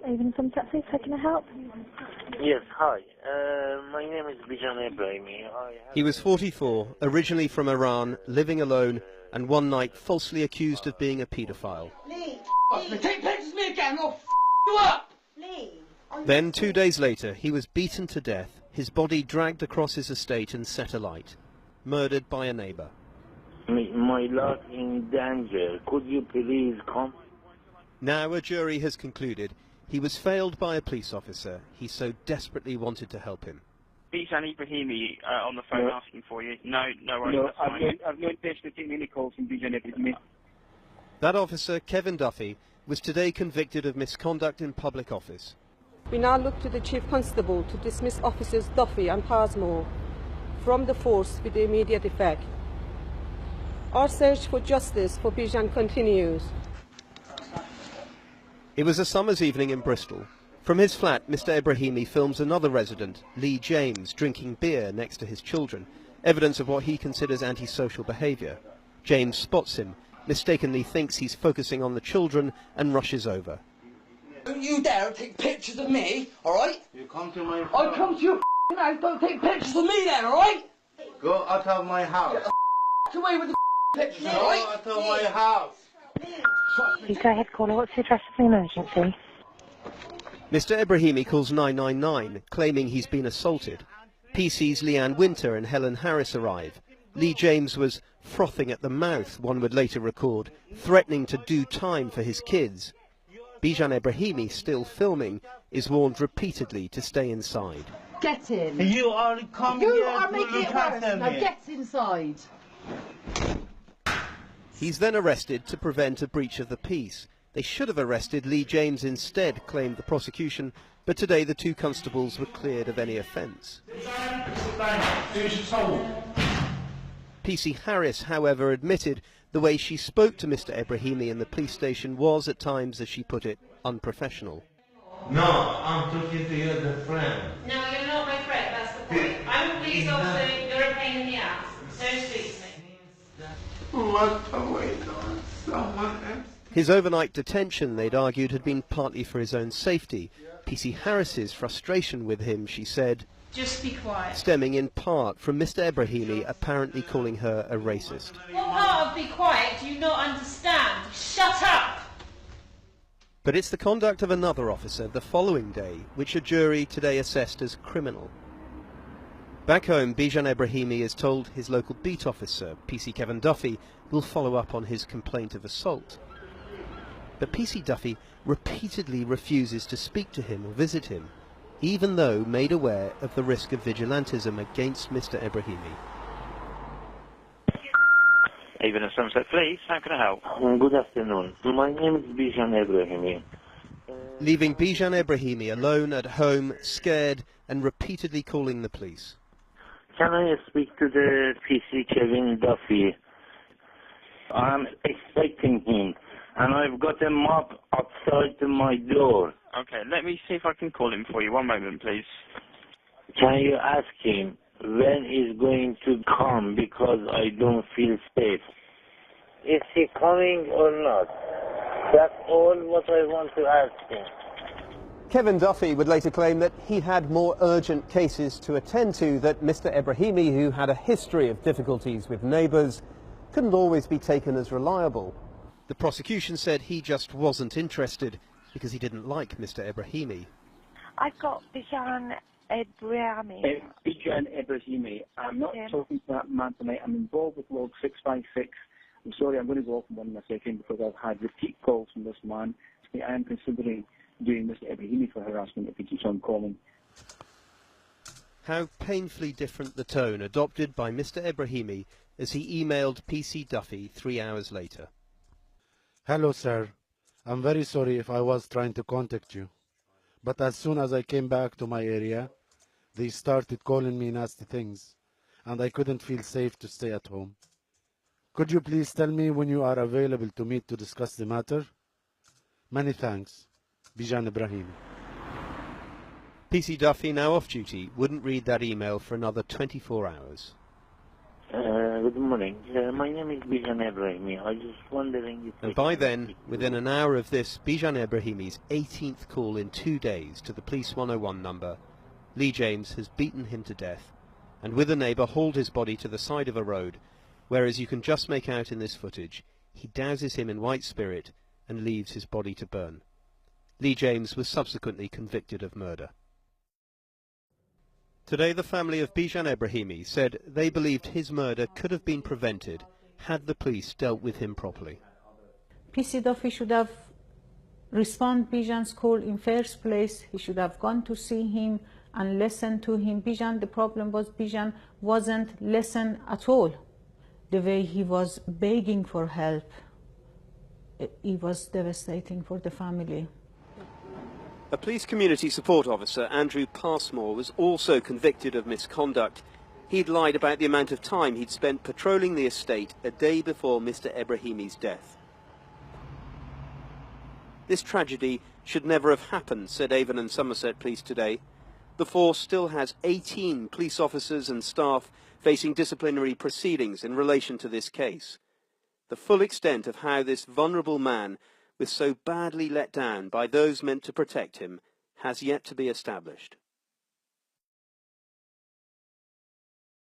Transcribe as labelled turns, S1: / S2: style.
S1: Even some taxis, how can I help?
S2: Yes, hi. My name is Bijan Ebrahimi.
S3: He was 44, originally from Iran, living alone, and one night falsely accused of being a paedophile.
S4: Lee! Take pictures of me again, I'll f*** you up! Lee!
S3: Then, 2 days later, he was beaten to death, his body dragged across his estate and set alight, murdered by a neighbour.
S2: My life in danger. Could you please come?
S3: Now a jury has concluded he was failed by a police officer. He so desperately wanted to help him.
S5: Bijan Ebrahimi on the phone asking for you. No worries.
S6: No, I've no intention of taking any calls from Bijan Ebrahimi.
S3: That officer, Kevin Duffy, was today convicted of misconduct in public office.
S7: We now look to the Chief Constable to dismiss Officers Duffy and Passmore from the force with immediate effect. Our search for justice for Bijan continues.
S3: It was a summer's evening in Bristol. From his flat, Mr. Ebrahimi films another resident, Lee James, drinking beer next to his children, evidence of what he considers antisocial behaviour. James spots him, mistakenly thinks he's focusing on the children, and rushes over.
S4: Don't you dare take pictures of me, alright?
S8: You come to my house.
S4: I come to your house, don't take pictures of me then, alright?
S8: Go out of my house.
S4: Get away with the pictures, alright?
S8: Go out of my house.
S1: Please go ahead, caller. What's the address of the emergency?
S3: Mr. Ebrahimi calls 999, claiming he's been assaulted. PCs Leanne Winter and Helen Harris arrive. Lee James was frothing at the mouth, one would later record, threatening to do time for his kids. Bijan Ebrahimi, still filming, is warned repeatedly to stay inside.
S9: Get in.
S8: You are coming
S9: You
S8: here
S9: are
S8: to
S9: making
S8: look
S9: it worse.
S8: after
S9: Now
S8: me.
S9: get inside.
S3: He's then arrested to prevent a breach of the peace. They should have arrested Lee James instead, claimed the prosecution, but today the two constables were cleared of any offence. PC Harris, however, admitted the way she spoke to Mr. Ebrahimi in the police station was, at times, as she put it, unprofessional.
S8: No, I'm talking to you as a friend.
S10: No, you're not my friend, that's the point. I'm a police officer, you're a pain in the ass. Don't speak to me.
S8: What away on someone else?
S3: His overnight detention, they'd argued, had been partly for his own safety. PC Harris's frustration with him, she said,
S10: Just be quiet.
S3: stemming in part from Mr. Ebrahimi apparently calling her a racist.
S10: What part of be quiet do you not understand? Shut up!
S3: But it's the conduct of another officer the following day, which a jury today assessed as criminal. Back home, Bijan Ebrahimi is told his local beat officer, PC Kevin Duffy, will follow up on his complaint of assault. But PC Duffy repeatedly refuses to speak to him or visit him, even though made aware of the risk of vigilantism against Mr. Ebrahimi.
S5: Even a Sunset Police, how can I help?
S2: Good afternoon. My name is Bijan Ebrahimi.
S3: Leaving Bijan Ebrahimi alone at home, scared, and repeatedly calling the police.
S2: Can I speak to the PC Kevin Duffy? I'm expecting him, and I've got a mop outside my door.
S5: Okay, let me see if I can call him for you. One moment, please.
S2: Can you ask him when he's going to come, because I don't feel safe? Is he coming or not? That's all what I want to ask him.
S3: Kevin Duffy would later claim that he had more urgent cases to attend to, that Mr. Ebrahimi, who had a history of difficulties with neighbours, couldn't always be taken as reliable. The prosecution said he just wasn't interested because he didn't like Mr. Ebrahimi.
S1: I've got Bijan Ebrahimi.
S6: Bijan Ebrahimi. I'm not talking to that man tonight. I'm involved with Log 656. I'm sorry, I'm going to go off in 1 second because I've had repeat calls from this man. I am considering doing Mr. Ebrahimi for harassment if he keeps on calling.
S3: How painfully different the tone adopted by Mr. Ebrahimi as he emailed PC Duffy 3 hours later.
S11: Hello, sir. I'm very sorry if I was trying to contact you. But as soon as I came back to my area, they started calling me nasty things, and I couldn't feel safe to stay at home. Could you please tell me when you are available to meet to discuss the matter? Many thanks. Bijan Ebrahimi.
S3: PC Duffy, now off duty, wouldn't read that email for another 24 hours.
S2: Good morning. My name is Bijan Ebrahimi. I was just wondering if...
S3: And by then, within an hour of this, Bijan Ebrahimi's 18th call in 2 days to the Police 101 number, Lee James has beaten him to death, and with a neighbour hauled his body to the side of a road, where, as you can just make out in this footage, he douses him in white spirit and leaves his body to burn. Lee James was subsequently convicted of murder. Today the family of Bijan Ebrahimi said they believed his murder could have been prevented had the police dealt with him properly.
S9: PC Duffy should have responded Bijan's call in first place. He should have gone to see him and listened to him. Bijan, the problem was Bijan wasn't listening at all. The way he was begging for help, it was devastating for the family.
S3: A police community support officer, Andrew Passmore, was also convicted of misconduct. He'd lied about the amount of time he'd spent patrolling the estate a day before Mr. Ebrahimi's death. This tragedy should never have happened, said Avon and Somerset Police today. The force still has 18 police officers and staff facing disciplinary proceedings in relation to this case. The full extent of how this vulnerable man was so badly let down by those meant to protect him has yet to be established.